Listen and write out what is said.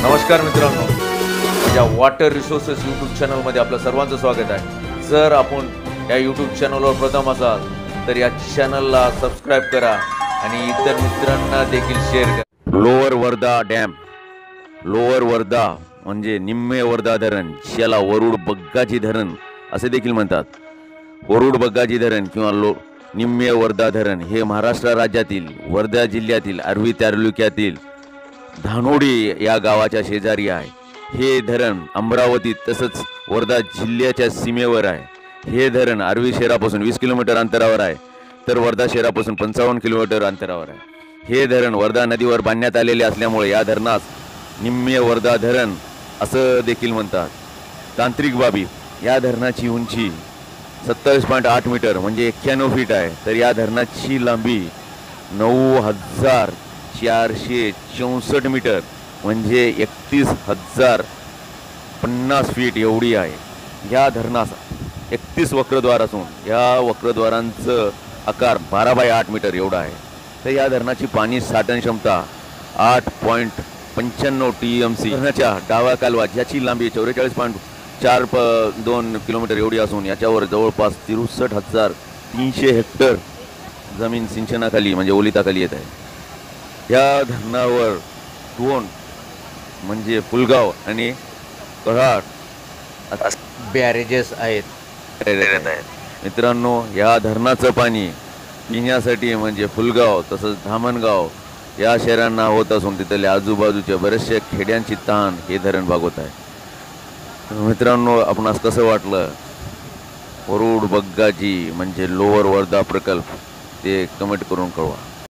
नमस्कार मित्रांनो, माझ्या वॉटर रिसोर्सेस यूट्यूब चॅनलमध्ये आपलं सर्वांचं स्वागत आहे। जर आपण या यूट्यूब चॅनलवर प्रथम असाल तर या चॅनलला सबस्क्राईब करा आणि इतर मित्रांना देखील शेअर करा। Lower Wardha dam, lower Wardha म्हणजे निम्मे वर्धा धरण, ज्याला वरुड बग्गाची धरण असे देखील म्हणतात। वरुड बग्गाची धरण किंवा निम्मे वर्धा धरण हे महाराष्ट्र राज्यातील वर्धा जिल्ह्यातील आर्वी तालुक्यातील धानोडी या गावाच्या शेजारी आहे। हे धरण अमरावती तसंच वर्धा जिल्ह्याच्या सीमेवर आहे। हे धरण आर्वी शहरापासून 20 किलोमीटर अंतरावर आहे, तर वर्धा शहरापासून 55 किलोमीटर अंतरावर आहे। हे धरण वर्धा नदीवर बांधण्यात आलेले असल्यामुळे या धरणास निम्मे वर्धा धरण असं देखील म्हणतात। तांत्रिक बाबी, या धरणाची उंची 27.8 मीटर म्हणजे 91 फीट आहे, तर या धरणाची लांबी 9,464 मीटर म्हणजे 31,050 फीट एवढी आहे। या धरणास 31 वक्रद्वार असून या वक्रद्वारांचं आकार 12/8 मीटर एवढा आहे। तर या धरणाची पाणी साठवण क्षमता 8.95 TMC। धरणाच्या डावा कालवा ज्याची लांबी 44.42 किलोमीटर एवढी असून याच्यावर जवळपास 63,300 हेक्टर जमीन सिंचनाखाली म्हणजे ओलिताखाली येत आहे। या धरणावर दोन म्हणजे फुलगाव आणि कराड बॅरेजेस आहेत। मित्रांनो, या धरणाचं पाणी पिण्यासाठी म्हणजे फुलगाव तसंच धामणगाव या शहरांना होत असून तिथल्या आजूबाजूच्या बरेचशा खेड्यांची ताण हे धरण भागवत आहे। मित्रांनो, आपणास कसं वाटलं वरुड बग्गाची म्हणजे लोअर वर्धा प्रकल्प ते कमेंट करून कळवा।